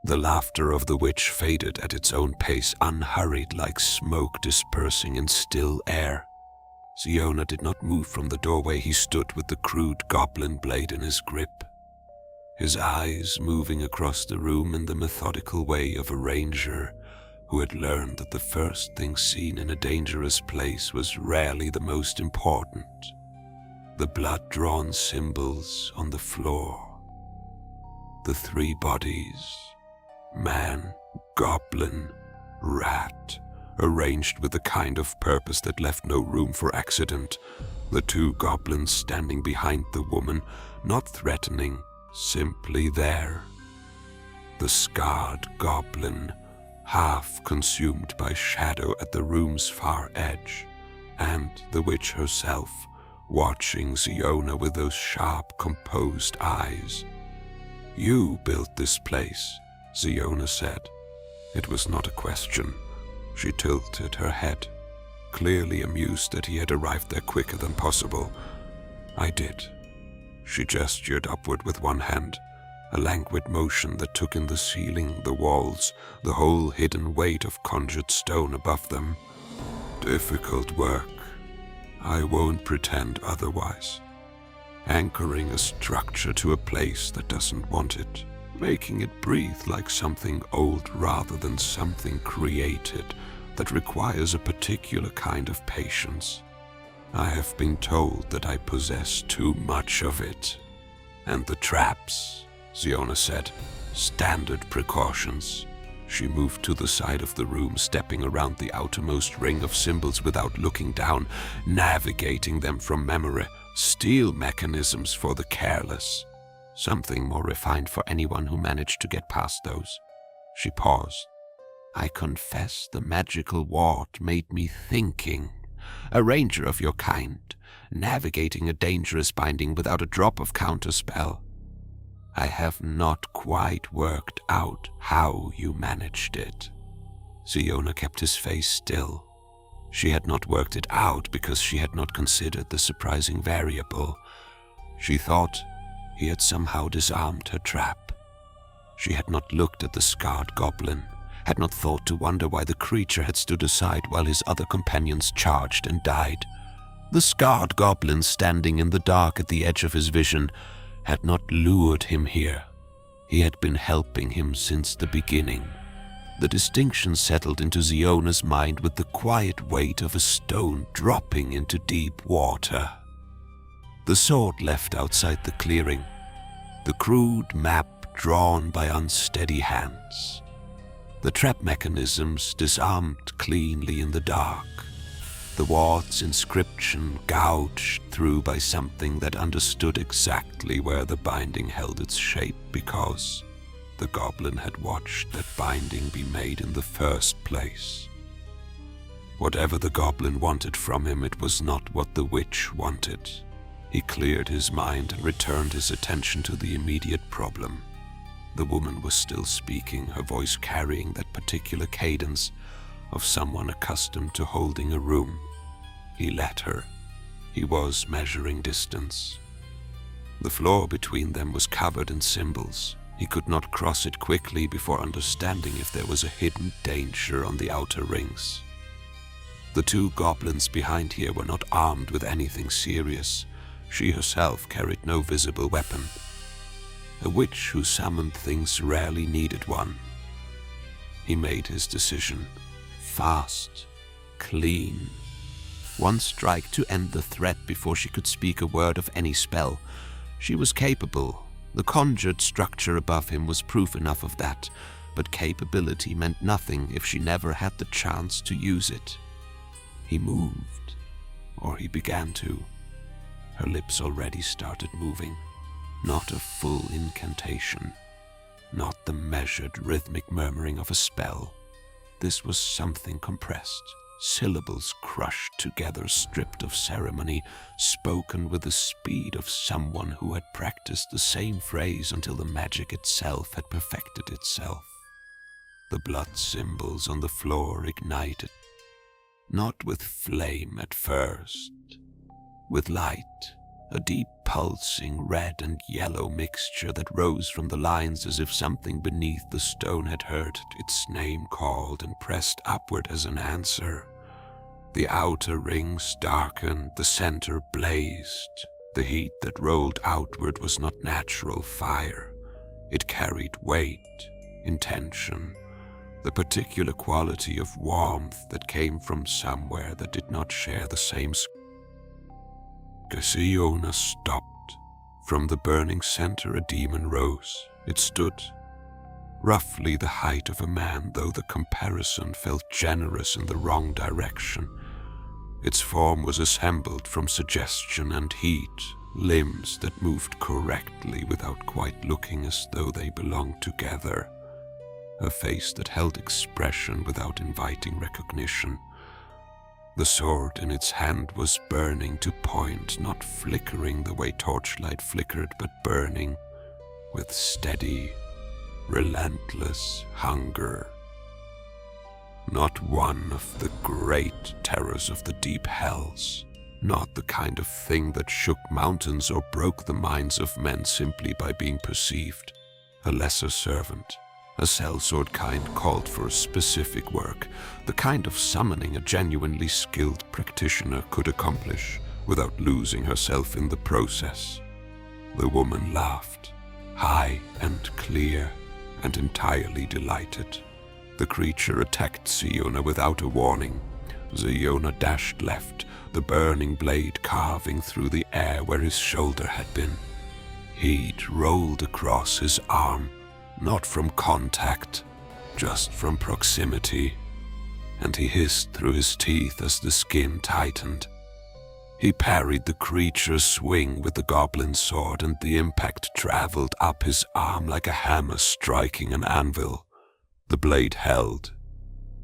The laughter of the witch faded at its own pace, unhurried like smoke dispersing in still air. Xeeona did not move from the doorway. He stood with the crude goblin blade in his grip, his eyes moving across the room in the methodical way of a ranger who had learned that the first thing seen in a dangerous place was rarely the most important. The blood-drawn symbols on the floor. The three bodies, man, goblin, rat, arranged with a kind of purpose that left no room for accident. The two goblins standing behind the woman, not threatening, simply there. The scarred goblin, half consumed by shadow at the room's far edge, and the witch herself, watching Xeeona with those sharp, composed eyes. "You built this place," Xeeona said. It was not a question. She tilted her head, clearly amused that he had arrived there quicker than possible. "I did." She gestured upward with one hand, a languid motion that took in the ceiling, the walls, the whole hidden weight of conjured stone above them. "Difficult work. I won't pretend otherwise. Anchoring a structure to a place that doesn't want it, making it breathe like something old rather than something created that requires a particular kind of patience. I have been told that I possess too much of it. And the traps," Xeeona said. "Standard precautions." She moved to the side of the room, stepping around the outermost ring of symbols without looking down, navigating them from memory. Steel mechanisms for the careless. Something more refined for anyone who managed to get past those. She paused. "I confess the magical ward made me thinking. A ranger of your kind, navigating a dangerous binding without a drop of counterspell. I have not quite worked out how you managed it." Xeeona kept his face still. She had not worked it out because she had not considered the surprising variable. She thought he had somehow disarmed her trap. She had not looked at the scarred goblin, had not thought to wonder why the creature had stood aside while his other companions charged and died. The scarred goblin standing in the dark at the edge of his vision had not lured him here. He had been helping him since the beginning. The distinction settled into Xeona's mind with the quiet weight of a stone dropping into deep water. The sword left outside the clearing, the crude map drawn by unsteady hands. The trap mechanisms disarmed cleanly in the dark, the ward's inscription gouged through by something that understood exactly where the binding held its shape because the goblin had watched that binding be made in the first place. Whatever the goblin wanted from him, it was not what the witch wanted. He cleared his mind and returned his attention to the immediate problem. The woman was still speaking, her voice carrying that particular cadence of someone accustomed to holding a room. He let her. He was measuring distance. The floor between them was covered in symbols. He could not cross it quickly before understanding if there was a hidden danger on the outer rings. The two goblins behind here were not armed with anything serious. She herself carried no visible weapon. A witch who summoned things rarely needed one. He made his decision. Fast, clean. One strike to end the threat before she could speak a word of any spell. She was capable. The conjured structure above him was proof enough of that, but capability meant nothing if she never had the chance to use it. He moved, or he began to. Her lips already started moving. Not a full incantation, not the measured rhythmic murmuring of a spell. This was something compressed, syllables crushed together, stripped of ceremony, spoken with the speed of someone who had practiced the same phrase until the magic itself had perfected itself. The blood symbols on the floor ignited, not with flame at first, with light, a deep pulsing red and yellow mixture that rose from the lines as if something beneath the stone had heard its name called and pressed upward as an answer. The outer rings darkened, the center blazed. The heat that rolled outward was not natural fire. It carried weight, intention, the particular quality of warmth that came from somewhere that did not share the same Xeeona stopped. From the burning center a demon rose. It stood, roughly the height of a man, though the comparison felt generous in the wrong direction. Its form was assembled from suggestion and heat, limbs that moved correctly without quite looking as though they belonged together, a face that held expression without inviting recognition. The sword in its hand was burning to point, not flickering the way torchlight flickered, but burning with steady, relentless hunger. Not one of the great terrors of the deep hells, not the kind of thing that shook mountains or broke the minds of men simply by being perceived. A lesser servant, a sellsword kind called for a specific work, the kind of summoning a genuinely skilled practitioner could accomplish without losing herself in the process. The woman laughed, high and clear, and entirely delighted. The creature attacked Xeeona without a warning. Xeeona dashed left, the burning blade carving through the air where his shoulder had been. Heat rolled across his arm, not from contact, just from proximity, and he hissed through his teeth as the skin tightened. He parried the creature's swing with the goblin sword, and the impact traveled up his arm like a hammer striking an anvil. The blade held,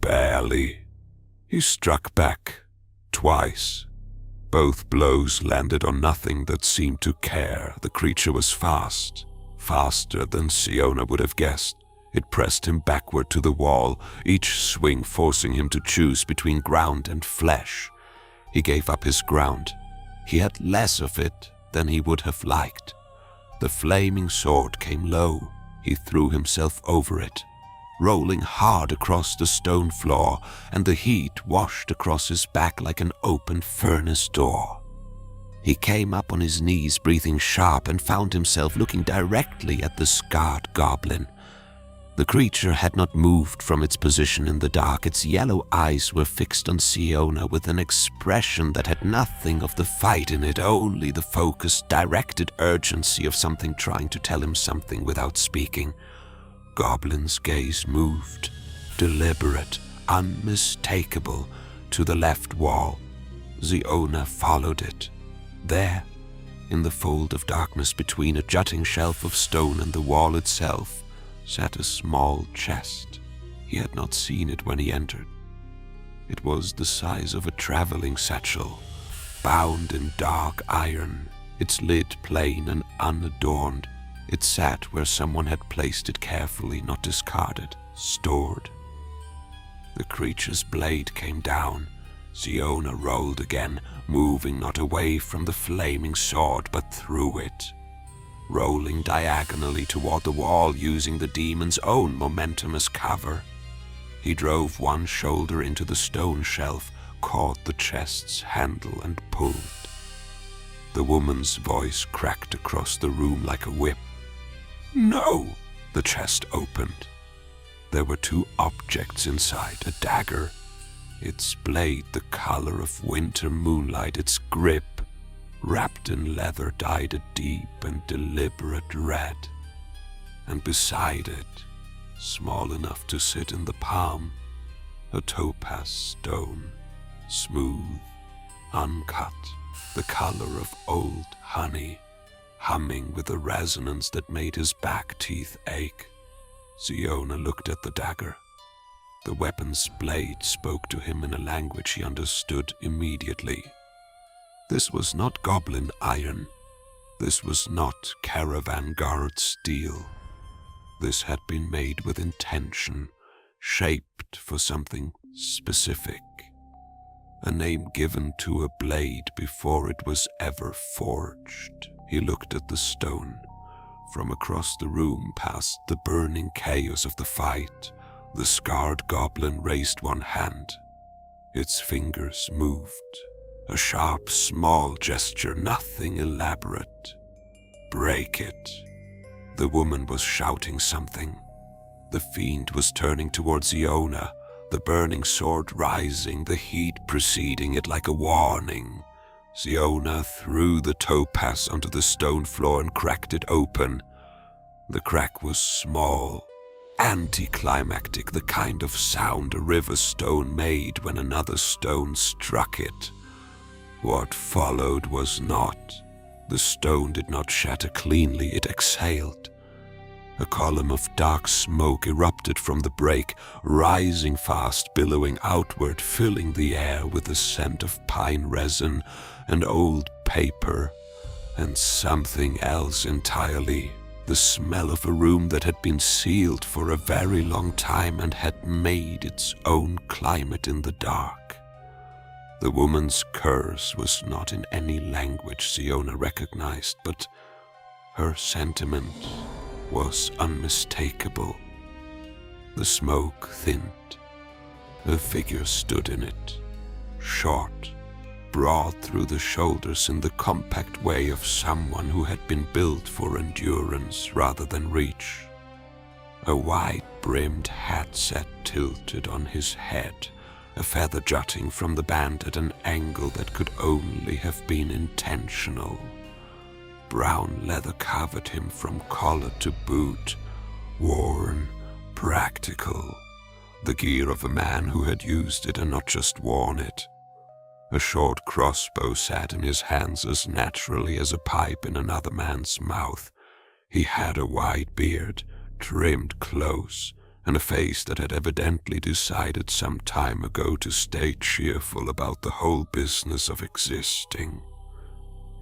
barely. He struck back, twice. Both blows landed on nothing that seemed to care. The creature was fast, faster than Xeeona would have guessed. It pressed him backward to the wall, each swing forcing him to choose between ground and flesh. He gave up his ground. He had less of it than he would have liked. The flaming sword came low. He threw himself over it, rolling hard across the stone floor, and the heat washed across his back like an open furnace door. He came up on his knees, breathing sharp, and found himself looking directly at the scarred goblin. The creature had not moved from its position in the dark. Its yellow eyes were fixed on Xeeona with an expression that had nothing of the fight in it, only the focused, directed urgency of something trying to tell him something without speaking. Goblin's gaze moved, deliberate, unmistakable, to the left wall. Xeeona followed it. There, in the fold of darkness between a jutting shelf of stone and the wall itself, sat a small chest. He had not seen it when he entered. It was the size of a traveling satchel, bound in dark iron, its lid plain and unadorned. It sat where someone had placed it carefully, not discarded, stored. The creature's blade came down. Xeeona rolled again, moving not away from the flaming sword, but through it, rolling diagonally toward the wall, using the demon's own momentum as cover. He drove one shoulder into the stone shelf, caught the chest's handle, and pulled. The woman's voice cracked across the room like a whip. "No!" The chest opened. There were two objects inside, a dagger, its blade the color of winter moonlight, its grip, wrapped in leather, dyed a deep and deliberate red. And beside it, small enough to sit in the palm, a topaz stone, smooth, uncut, the color of old honey, humming with a resonance that made his back teeth ache. Xeeona looked at the dagger. The weapon's blade spoke to him in a language he understood immediately. This was not goblin iron. This was not caravan guard steel. This had been made with intention, shaped for something specific. a name given to a blade before it was ever forged. He looked at the stone. From across the room, past the burning chaos of the fight, the scarred goblin raised one hand. Its fingers moved. A sharp, small gesture, nothing elaborate. "Break it." The woman was shouting something. The fiend was turning towards Xeeona, the burning sword rising, the heat preceding it like a warning. Xeeona threw the topaz onto the stone floor and cracked it open. The crack was small, anticlimactic, the kind of sound a river stone made when another stone struck it. What followed was not. The stone did not shatter cleanly, it exhaled. A column of dark smoke erupted from the break, rising fast, billowing outward, filling the air with the scent of pine resin and old paper, and something else entirely. The smell of a room that had been sealed for a very long time and had made its own climate in the dark. The woman's curse was not in any language Xeeona recognized, but her sentiment was unmistakable. The smoke thinned. A figure stood in it, short, broad through the shoulders in the compact way of someone who had been built for endurance rather than reach. A wide-brimmed hat set tilted on his head, a feather jutting from the band at an angle that could only have been intentional. Brown leather covered him from collar to boot, worn, practical, the gear of a man who had used it and not just worn it. A short crossbow sat in his hands as naturally as a pipe in another man's mouth. He had a wide beard, trimmed close, and a face that had evidently decided some time ago to stay cheerful about the whole business of existing.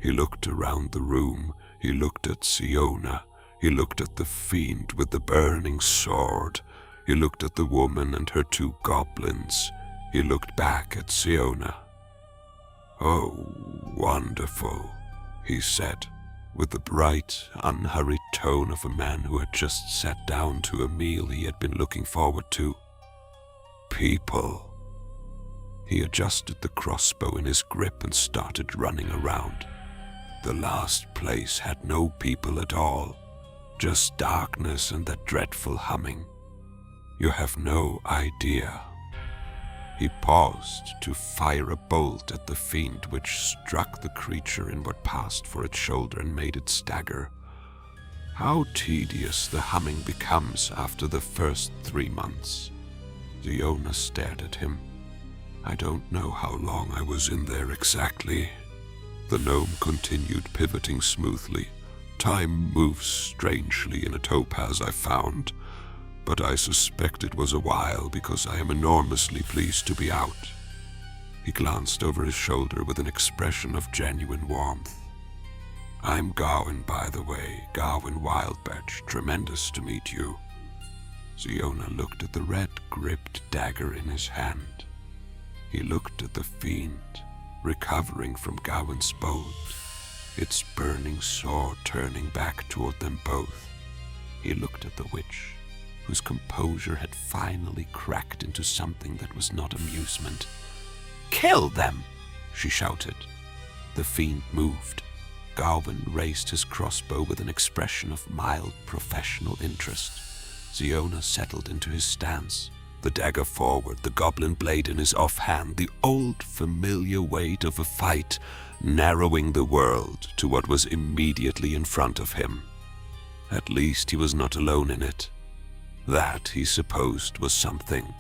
He looked around the room, he looked at Xeeona, he looked at the fiend with the burning sword, he looked at the woman and her two goblins, he looked back at Xeeona. "Oh, wonderful," he said, with the bright, unhurried tone of a man who had just sat down to a meal he had been looking forward to. "People." He adjusted the crossbow in his grip and started running around. The last place had no people at all, just darkness and that dreadful humming. You have no idea. He paused to fire a bolt at the fiend, which struck the creature in what passed for its shoulder and made it stagger. How tedious the humming becomes after the first 3 months. Xeeona stared at him. "I don't know how long I was in there exactly." The gnome continued, pivoting smoothly. "Time moves strangely in a topaz I found, but I suspect it was a while because I am enormously pleased to be out." He glanced over his shoulder with an expression of genuine warmth. "I'm Gawain, by the way, Gawain Wildbatch. Tremendous to meet you." Xeeona looked at the red-gripped dagger in his hand. He looked at the fiend, recovering from Gawain's bolt, its burning sword turning back toward them both. He looked at the witch, whose composure had finally cracked into something that was not amusement. "Kill them!" she shouted. The fiend moved. Gawain raised his crossbow with an expression of mild professional interest. Xeeona settled into his stance, the dagger forward, the goblin blade in his offhand, the old familiar weight of a fight narrowing the world to what was immediately in front of him. At least he was not alone in it. That, he supposed, was something.